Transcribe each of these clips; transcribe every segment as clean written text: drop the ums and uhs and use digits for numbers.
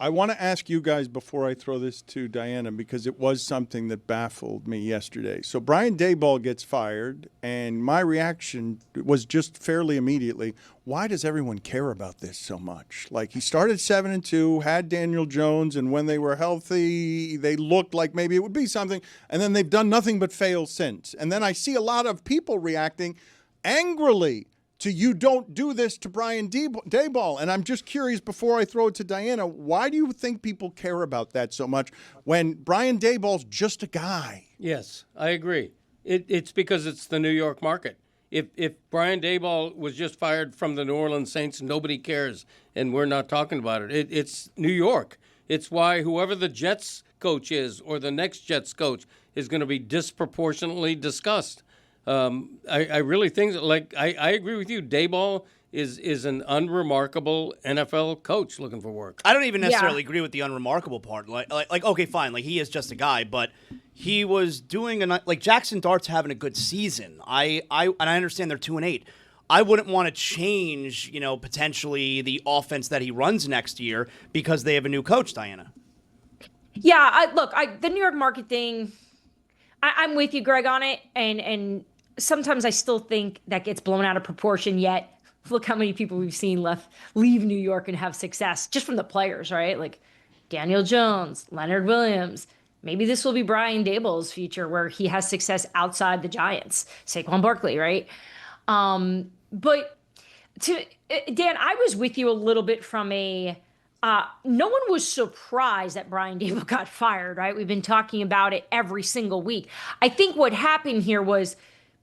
I want to ask you guys before I throw this to Dianna, because it was something that baffled me yesterday. So Brian Daboll gets fired, and my reaction was just fairly immediately, why does everyone care about this so much? Like, he started 7-2, had Daniel Jones, and when they were healthy, they looked like maybe it would be something, and then they've done nothing but fail since. And then I see a lot of people reacting angrily to, you don't do this to Brian Daboll. And I'm just curious, before I throw it to Dianna, why do you think people care about that so much when Brian Daboll's just a guy? Yes, I agree. It's because it's the New York market. If Brian Daboll was just fired from the New Orleans Saints, nobody cares, and we're not talking about it. It's New York. It's why whoever the Jets coach is or the next Jets coach is going to be disproportionately discussed. I really think, I agree with you. Daboll is an unremarkable NFL coach looking for work. I don't even necessarily agree with the unremarkable part. Like, okay, fine. Like, he is just a guy, but he was doing like Jackson Dart's having a good season. And I understand they're 2-8. I wouldn't want to change, potentially the offense that he runs next year because they have a new coach, Dianna. Yeah, the New York market thing, I'm with you, Greg, on it, and sometimes I still think that gets blown out of proportion, yet look how many people we've seen leave New York and have success, just from the players, right? Like Daniel Jones, Leonard Williams. Maybe this will be Brian Daboll's future, where he has success outside the Giants. Saquon Barkley, right? But Dan, I was with you a little bit from no one was surprised that Brian Daboll got fired, right? We've been talking about it every single week. I think what happened here was,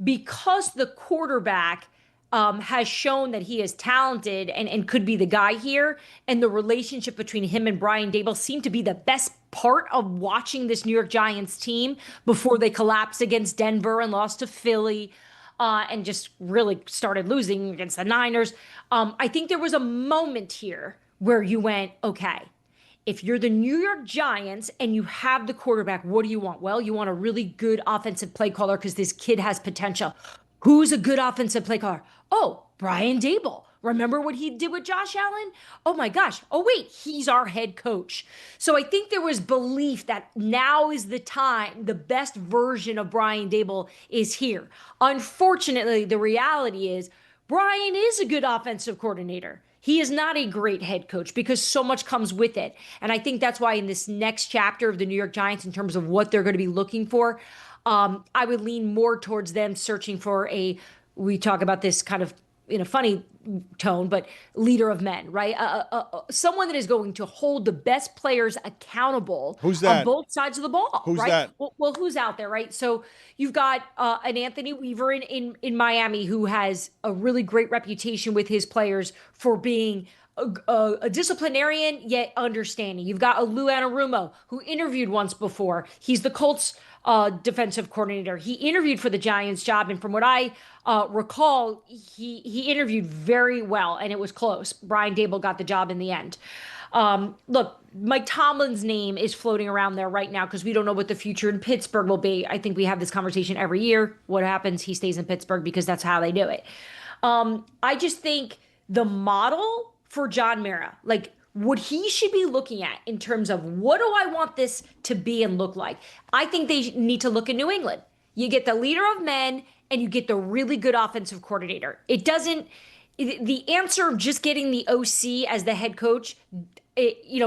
because the quarterback has shown that he is talented and could be the guy here, and the relationship between him and Brian Daboll seemed to be the best part of watching this New York Giants team before they collapsed against Denver and lost to Philly and just really started losing against the Niners. I think there was a moment here where you went, okay, if you're the New York Giants and you have the quarterback, what do you want? Well, you want a really good offensive play caller because this kid has potential. Who's a good offensive play caller? Oh, Brian Daboll. Remember what he did with Josh Allen? Oh my gosh. Oh wait, he's our head coach. So I think there was belief that now is the time, the best version of Brian Daboll is here. Unfortunately, the reality is Brian is a good offensive coordinator. He is not a great head coach because so much comes with it. And I think that's why in this next chapter of the New York Giants, in terms of what they're going to be looking for, I would lean more towards them searching for we talk about this kind of in a funny tone, but leader of men, right? Someone that is going to hold the best players accountable. Who's that? On both sides of the ball. Who's right? that? Well, who's out there, right? So you've got an Anthony Weaver in Miami, who has a really great reputation with his players for being a disciplinarian yet understanding. You've got a Lou Anarumo, who interviewed once before. He's the Colts defensive coordinator. He interviewed for the Giants job, and from what I recall, he interviewed very well, and it was close. Brian Daboll got the job in the end. Look, Mike Tomlin's name is floating around there right now because we don't know what the future in Pittsburgh will be. I think we have this conversation every year. What happens? He stays in Pittsburgh because that's how they do it. I just think the model for John Mara, like what he should be looking at in terms of what do I want this to be and look like, I think they need to look at New England. You get the leader of men and you get the really good offensive coordinator. The answer of just getting the OC as the head coach,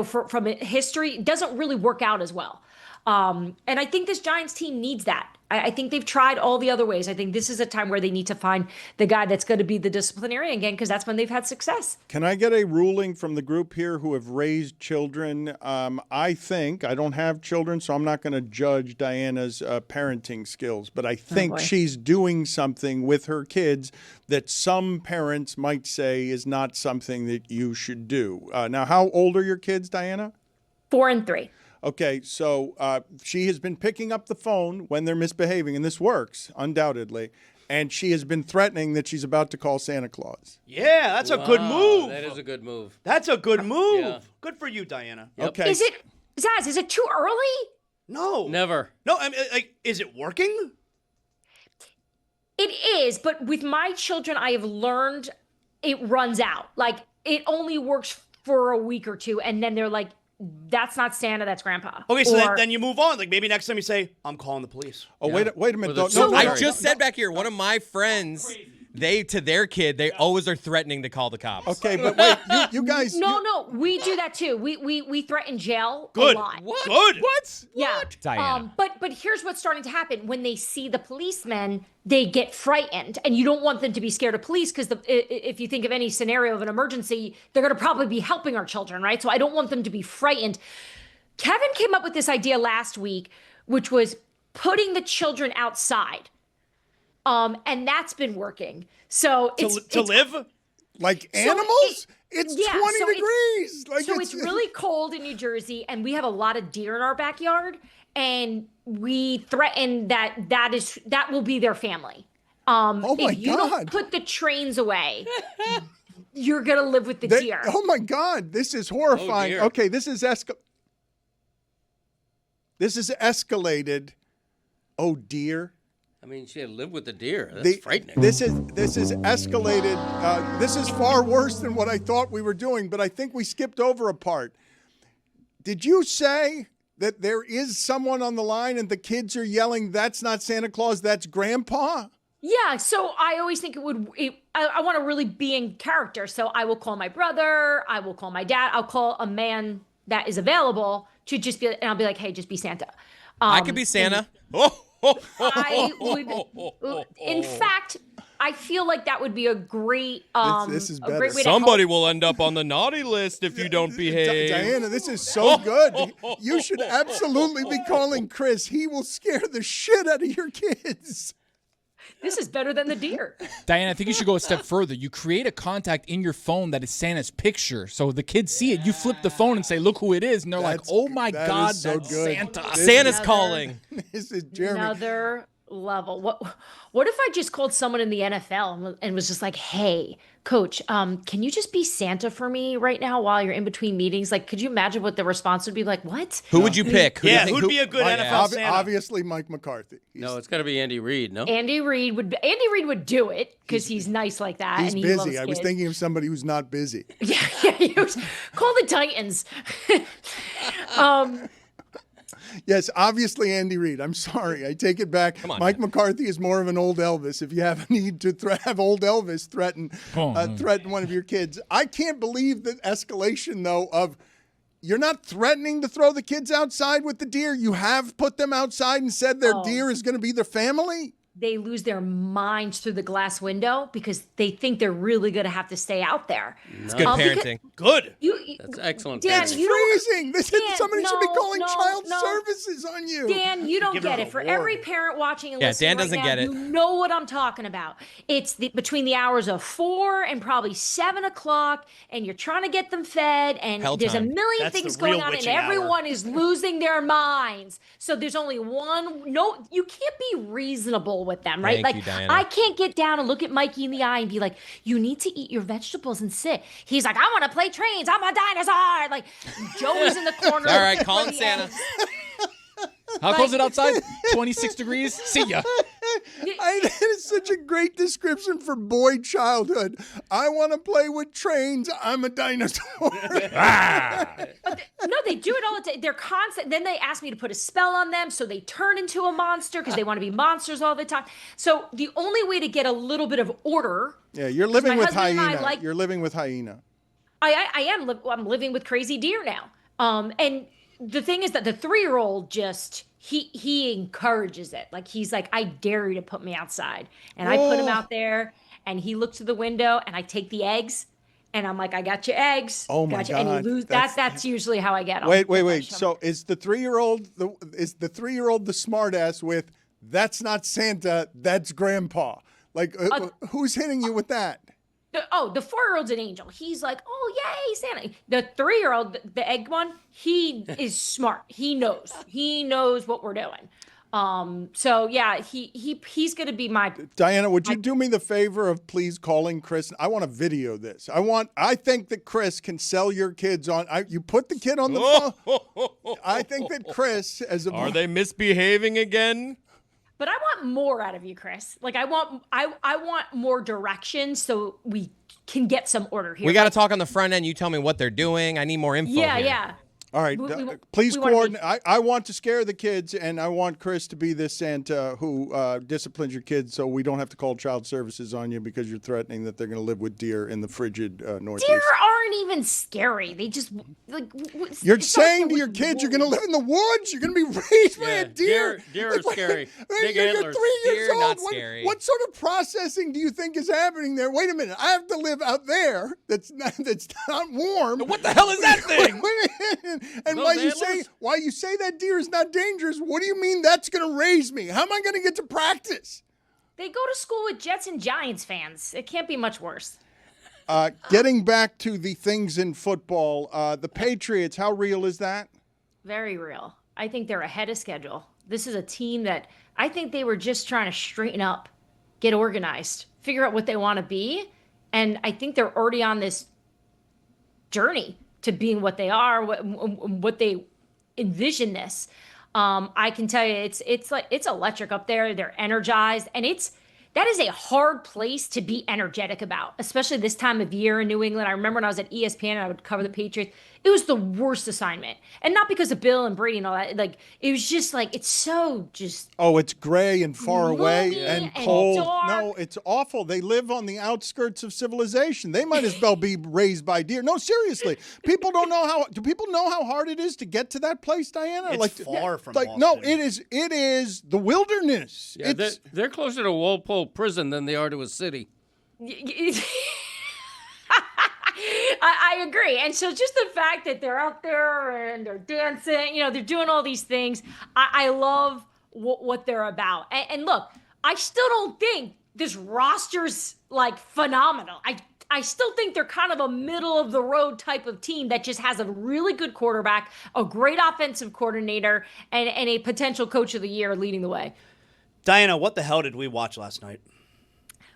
from history, doesn't really work out as well. And I think this Giants team needs that. I think they've tried all the other ways. I think this is a time where they need to find the guy that's going to be the disciplinarian again, because that's when they've had success. Can I get a ruling from the group here who have raised children? I don't have children, so I'm not going to judge Diana's parenting skills, but I think she's doing something with her kids that some parents might say is not something that you should do. Now, how old are your kids, Dianna? 4 and 3. Okay, so she has been picking up the phone when they're misbehaving, and this works, undoubtedly. And she has been threatening that she's about to call Santa Claus. Yeah, that's a good move. That is a good move. That's a good move. Yeah. Good for you, Dianna. Yep. Okay. Is it too early? No. Never. No, I mean, is it working? It is, but with my children, I have learned it runs out. Like, it only works for a week or two, and then they're like, that's not Santa, that's Grandpa. Okay, so Or- then you move on. Like maybe next time you say, "I'm calling the police." Oh, Yeah. wait a minute. Or the No, I I just said back here, one of my friends, to their kid, they always are threatening to call the cops. Okay, but wait, you guys. No, we do that too. We threaten jail Good. a lot. Good. What? Yeah. Diana. But here's what's starting to happen. When they see the policemen, they get frightened, and you don't want them to be scared of police because if you think of any scenario of an emergency, they're going to probably be helping our children, right? So I don't want them to be frightened. Kevin came up with this idea last week, which was putting the children outside. And that's been working. So To live? Like animals? It's 20 so degrees. it's really cold in New Jersey, and we have a lot of deer in our backyard, and we threaten that will be their family. Oh my if you God. don't put the trains away, you're gonna live with the deer. Oh my God, this is horrifying. dear. Okay, this is escalated. Oh dear. I mean, she had to live with the deer. That's frightening. This is escalated. This is far worse than what I thought we were doing, but I think we skipped over a part. Did you say that there is someone on the line and the kids are yelling, "That's not Santa Claus, that's Grandpa"? Yeah, so I always think I want to really be in character. So I will call my brother, I will call my dad, I'll call a man that is available to just be, and I'll be like, hey, just be Santa. I could be Santa. I would, in fact, I feel like that would be a great, This is a better. great way Somebody to will end up on the naughty list if you don't behave. Diana, this is so good. You should absolutely be calling Chris. He will scare the shit out of your kids. This is better than the deer. Diana, I think you should go a step further. You create a contact in your phone that is Santa's picture. So the kids see it. You flip the phone and say, look who it is. And they're like, oh my that God, is so that's good. Santa. Santa's calling. This is Jeremy. Another level. What if I just called someone in the NFL and was just like, hey, coach, can you just be Santa for me right now while you're in between meetings? Like, could you imagine what the response would be like? What? Who would you pick? Who do you Yeah, think- who'd be a good NFL Santa? Obviously, Mike McCarthy. No, it's got to be Andy Reid, no? Andy Reid would do it because he's nice like that. He's and he loves busy. I was kids. thinking of somebody who's not busy. Yeah, call the Titans. Yes, obviously Andy Reid. I'm sorry. I take it back. on, Mike man. McCarthy is more of an old Elvis. If you have a need to have old Elvis threaten one of your kids. I can't believe the escalation, though, of you're not threatening to throw the kids outside with the deer. You have put them outside and said their deer is going to be their family. They lose their minds through the glass window because they think they're really going to have to stay out there. It's good because- parenting. Good. That's excellent. Dan, parenting. you don't- Freezing. Dan, Somebody should be no, calling no, child no. services on you. Dan, you don't Give get them it. a For warning. every parent watching and Yeah, listening Dan right doesn't now, get it. you know what I'm talking about. It's between the hours of 4 and probably 7 o'clock, and you're trying to get them fed, and Hell there's a time. million That's things the going real on, and witching hour. everyone is losing their minds. So there's only one. No, you can't be reasonable with them, right? Thank you, Diana. I can't get down and look at Mikey in the eye and be like, you need to eat your vegetables and sit. He's like, I want to play trains. I'm a dinosaur. Like, Joey's in the corner. All right, calling playing Santa. eggs. How cold is it outside? 26 degrees? See ya. That is such a great description for boy childhood. I want to play with trains. I'm a dinosaur. No, they do it all the time. They're constant. Then they ask me to put a spell on them, so they turn into a monster because they want to be monsters all the time. So the only way to get a little bit of order, Yeah, you're living my with husband and I hyena. like- You're living with hyena. I'm living with crazy deer now. And the thing is that the 3-year-old just he encourages it. Like he's like, I dare you to put me outside, and I put him out there, and he looks to the window, and I take the eggs. And I'm like, I got your eggs. Oh, my gotcha. And you God. lose. That's usually how I get them. Wait. So is the 3-year-old the 3-year-old the smartass with "That's not Santa, that's Grandpa"? Like who's hitting you with that? The 4-year-old's an angel. He's like, oh, yay, Santa. The 3-year-old, the egg one, he is smart. He knows. He knows what we're doing. So yeah, he's gonna be my. Diana, would you do me the favor of please calling Chris? I want to video this. I think that Chris can sell your kids on. You put the kid on the phone. I think that Chris, as a Are they misbehaving again? But I want more out of you, Chris. Like I want more direction so we can get some order here. We got to talk on the front end. You tell me what they're doing. I need more info. Yeah, here. yeah. All right, please coordinate. I want to scare the kids, and I want Chris to be this Santa who disciplines your kids so we don't have to call child services on you because you're threatening that they're going to live with deer in the frigid Northeast. Deer aren't even scary. They just You're saying to your kids you're going to live in the woods? You're going to be raised by a deer? Deer are scary. Big You're antlers. 3 years Deer, old. not scary. What sort of processing do you think is happening there? Wait a minute. I have to live out there that's not warm. What the hell is that thing? And why you say that deer is not dangerous, what do you mean that's going to raise me? How am I going to get to practice? They go to school with Jets and Giants fans. It can't be much worse. Getting back to the things in football, the Patriots, how real is that? Very real. I think they're ahead of schedule. This is a team that I think they were just trying to straighten up, get organized, figure out what they want to be. And I think they're already on this journey to being what they are, what they envision this. I can tell you, it's electric up there. They're energized, and that is a hard place to be energetic about, especially this time of year in New England. I remember when I was at ESPN and I would cover the Patriots. It was the worst assignment, and not because of Bill and Brady and all that. Like, it was just like, it's so just. Oh, it's gray and far away and cold. Dark. No, it's awful. They live on the outskirts of civilization. They might as well be raised by deer. No, seriously. People don't know how. Do people know how hard it is to get to that place, Dianna? It's far from Boston. No, it is. It is the wilderness. Yeah, they're closer to Walpole Prison than they are to a city. I agree. And so just the fact that they're out there and they're dancing, they're doing all these things. I love what they're about. And look, I still don't think this roster's like phenomenal. I still think they're kind of a middle of the road type of team that just has a really good quarterback, a great offensive coordinator, and a potential coach of the year leading the way. Dianna, what the hell did we watch last night?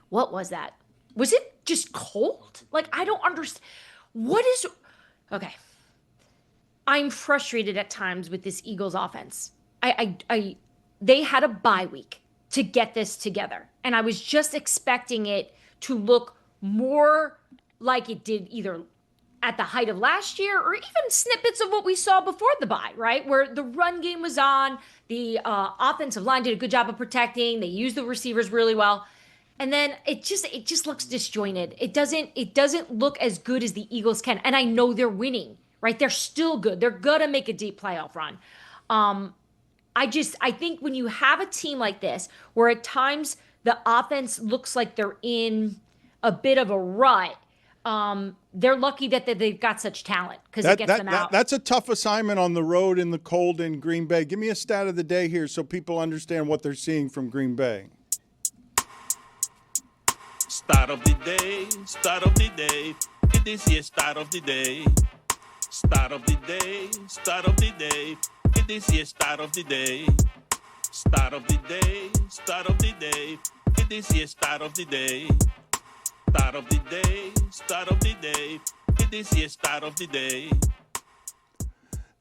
What was that? Was it just cold? Like, I don't understand. Okay. I'm frustrated at times with this Eagles offense. They had a bye week to get this together. And I was just expecting it to look more like it did either at the height of last year or even snippets of what we saw before the bye, right? Where the run game was on, the offensive line did a good job of protecting. They used the receivers really well. And then it just looks disjointed. It doesn't look as good as the Eagles can. And I know they're winning, right? They're still good. They're gonna make a deep playoff run. I think when you have a team like this, where at times the offense looks like they're in a bit of a rut, they're lucky that they've got such talent because it gets them out. That's a tough assignment on the road in the cold in Green Bay. Give me a stat of the day here so people understand what they're seeing from Green Bay. Start of the day, start of the day. It is here, start of the day. Start of the day, start of the day. It is here, start of the day. Start of the day, start of the day. It is here, start of the day. Start of the day, start of the day. It is here, start of the day.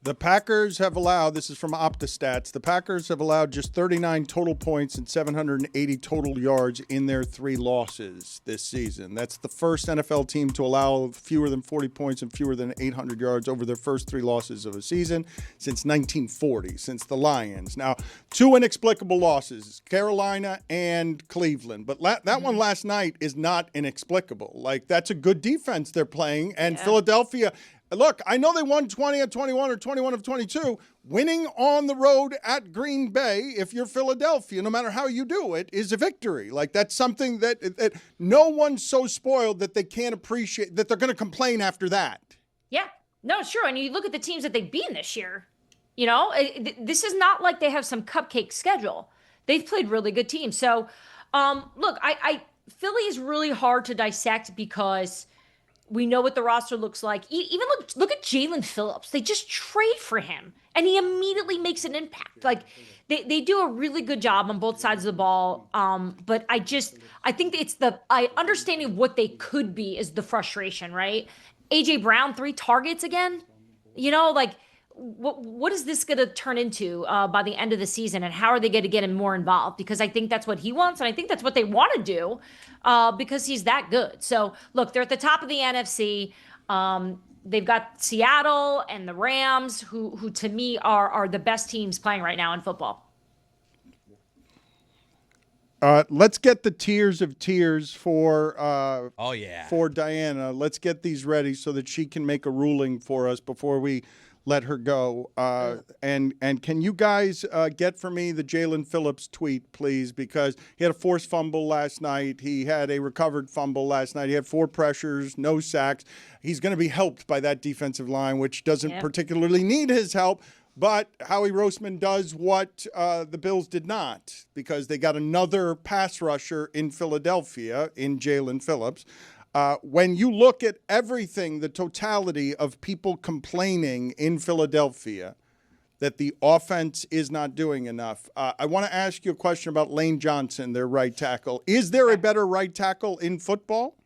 The Packers have allowed, this is from OptaStats, the Packers have allowed just 39 total points and 780 total yards in their 3 losses this season. That's the first NFL team to allow fewer than 40 points and fewer than 800 yards over their first 3 losses of a season since 1940, since the Lions. Now, 2 inexplicable losses, Carolina and Cleveland. But that one last night is not inexplicable. Like, that's a good defense they're playing, and Philadelphia... Look, I know they won 20 of 21 or 21 of 22. Winning on the road at Green Bay, if you're Philadelphia, no matter how you do it, is a victory. Like, that's something that no one's so spoiled that they can't appreciate, that they're going to complain after that. Yeah, no, sure. And you look at the teams that they've beaten this year. This is not like they have some cupcake schedule. They've played really good teams. So, look, Philly is really hard to dissect because we know what the roster looks like. Even look at Jalen Phillips. They just trade for him, and he immediately makes an impact. Like, they do a really good job on both sides of the ball. But I think it's understanding what they could be is the frustration, right? A.J. Brown, 3 targets again. What is this going to turn into by the end of the season, and how are they going to get him more involved? Because I think that's what he wants, and I think that's what they want to do because he's that good. So, look, they're at the top of the NFC. they've got Seattle and the Rams, who to me are the best teams playing right now in football. Let's get the tiers of tears for for Dianna. Let's get these ready so that she can make a ruling for us before we let her go. And can you guys get for me the Jalen Phillips tweet, please? Because he had a forced fumble last night. He had a recovered fumble last night. He had 4 pressures, no sacks. He's going to be helped by that defensive line, which doesn't particularly need his help. But Howie Roseman does what the Bills did not, because they got another pass rusher in Philadelphia in Jalen Phillips. When you look at everything, the totality of people complaining in Philadelphia that the offense is not doing enough, I want to ask you a question about Lane Johnson, their right tackle. Is there a better right tackle in football?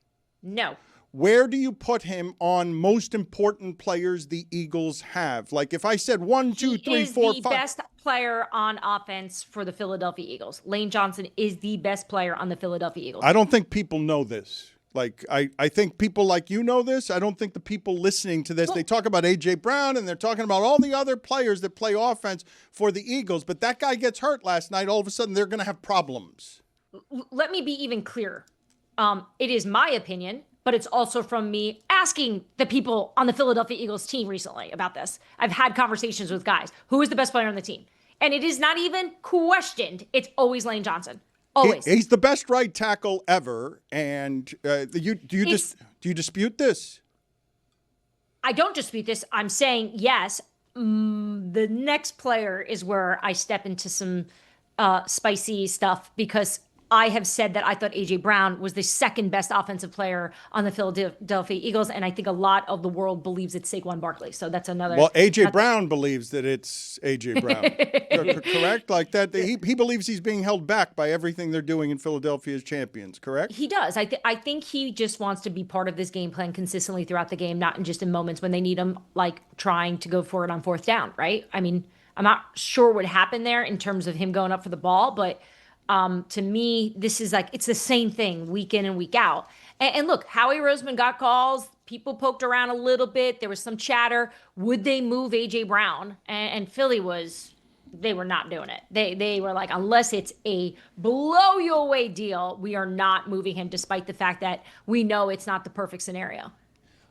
No. Where do you put him on most important players the Eagles have? Like if I said 1, 2, 3, 4, 5. He is the best player on offense for the Philadelphia Eagles. Lane Johnson is the best player on the Philadelphia Eagles. I don't think people know this. Like I think people like you know this. I don't think the people listening to this, they talk about A.J. Brown and they're talking about all the other players that play offense for the Eagles. But that guy gets hurt last night. All of a sudden, they're going to have problems. Let me be even clearer. It is my opinion, but it's also from me asking the people on the Philadelphia Eagles team recently about this. I've had conversations with guys. Who is the best player on the team? And it is not even questioned. It's always Lane Johnson. Always. He's the best right tackle ever. And do you dispute this? I don't dispute this. I'm saying yes. The next player is where I step into some spicy stuff, because I have said that I thought A.J. Brown was the second best offensive player on the Philadelphia Eagles, and I think a lot of the world believes it's Saquon Barkley. So that's another. Well, A.J. Brown believes that it's A.J. Brown. Correct? Like that. He believes he's being held back by everything they're doing in Philadelphia as champions, correct? He does. I think he just wants to be part of this game plan consistently throughout the game, not just in moments when they need him, like trying to go for it on 4th down, right? I mean, I'm not sure what happened there in terms of him going up for the ball, but to me, this is like, it's the same thing week in and week out. And look, Howie Roseman got calls. People poked around a little bit. There was some chatter. Would they move A.J. Brown? And Philly they were not doing it. They were like, unless it's a blow you away deal, we are not moving him, despite the fact that we know it's not the perfect scenario.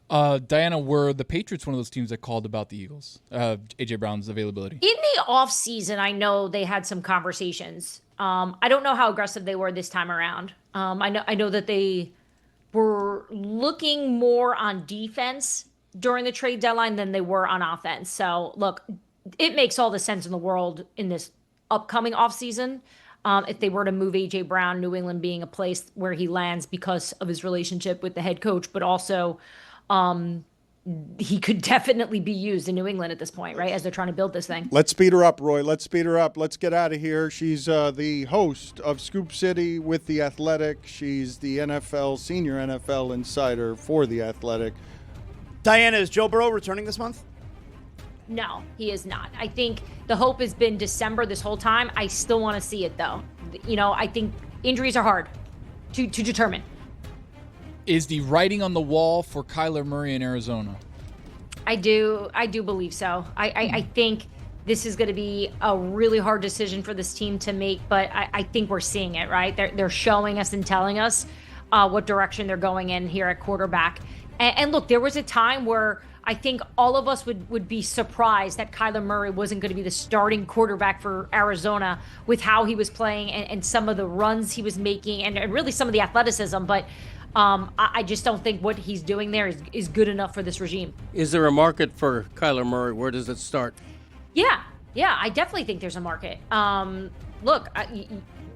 Dianna, were the Patriots one of those teams that called about the Eagles, A.J. Brown's availability? In the offseason, I know they had some conversations. I don't know how aggressive they were this time around. I know that they were looking more on defense during the trade deadline than they were on offense. So, look, it makes all the sense in the world in this upcoming offseason. If they were to move A.J. Brown, New England being a place where he lands because of his relationship with the head coach, but also he could definitely be used in New England at this point, right, as they're trying to build this thing. Let's speed her up, Roy. Let's speed her up. Let's get out of here. She's the host of Scoop City with The Athletic. She's the senior NFL insider for The Athletic. Dianna, is Joe Burrow returning this month? No, he is not. I think the hope has been December this whole time. I still want to see it, though. I think injuries are hard to determine. Is the writing on the wall for Kyler Murray in Arizona? I do believe so. I think this is going to be a really hard decision for this team to make, but I think we're seeing it, right? They're showing us and telling us what direction they're going in here at quarterback. And look, there was a time where I think all of us would be surprised that Kyler Murray wasn't going to be the starting quarterback for Arizona with how he was playing and some of the runs he was making and really some of the athleticism. But I just don't think what he's doing there is good enough for this regime. Is there a market for Kyler Murray? Where does it start? Yeah, I definitely think there's a market. Look,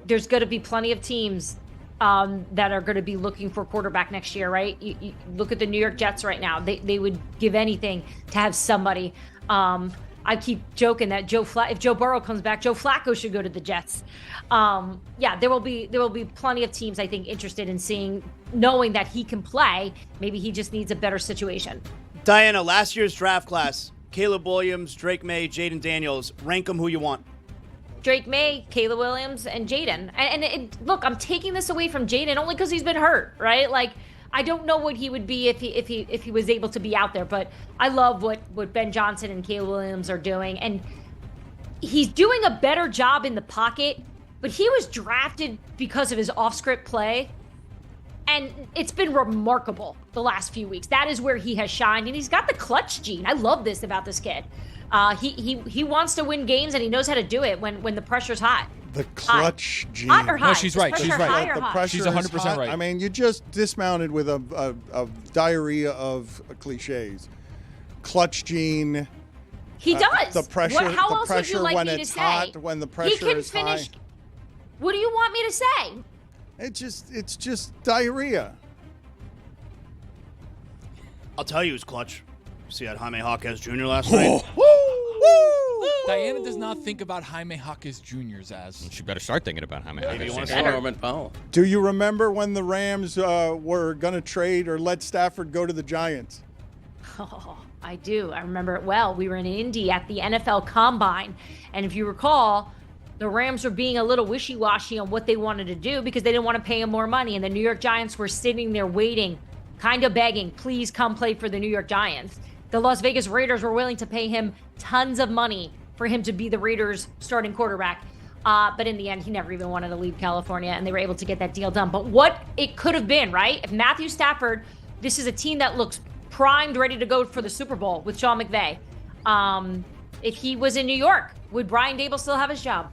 there's going to be plenty of teams that are going to be looking for quarterback next year, right? You look at the New York Jets right now. They would give anything to have somebody. I keep joking that if Joe Burrow comes back, Joe Flacco should go to the Jets. There will be plenty of teams, I think, interested in knowing that he can play. Maybe he just needs a better situation. Dianna, last year's draft class, Caleb Williams, Drake May, Jaden Daniels, rank them who you want. Drake May, Caleb Williams, and Jaden. And look, I'm taking this away from Jaden only because he's been hurt, right? Like, I don't know what he would be if he was able to be out there, but I love what Ben Johnson and Caleb Williams are doing, and he's doing a better job in the pocket, but he was drafted because of his off-script play, and it's been remarkable the last few weeks. That is where he has shined, and he's got the clutch gene. I love this about this kid. He wants to win games, and he knows how to do it when the pressure's hot. The clutch gene. Hot or high? No, she's Is right. pressure She's right. high or The hot? pressure She's is 100% hot. right. I mean, you just dismounted with a diarrhea of cliches. Clutch gene. He does. The pressure. How the else pressure would you like when me it's to say? hot. When the pressure he can is finish. high. What do you want me to say? It's just diarrhea. I'll tell you who's clutch. See that Jaime Jaquez Jr. last night? Diana does not think about Jaime Jaquez Jr.'s as. She better start thinking about how many. Maybe you want to And start. Norman Powell. Do you remember when the Rams were going to trade or let Stafford go to the Giants? Oh, I do. I remember it well. We were in Indy at the NFL Combine, and if you recall, the Rams were being a little wishy-washy on what they wanted to do because they didn't want to pay him more money, and the New York Giants were sitting there waiting, kind of begging, please come play for the New York Giants. The Las Vegas Raiders were willing to pay him tons of money for him to be the Raiders' starting quarterback. But in the end, he never even wanted to leave California, and they were able to get that deal done. But what it could have been, right? If Matthew Stafford, this is a team that looks primed, ready to go for the Super Bowl with Sean McVay. If he was in New York, would Brian Daboll still have his job?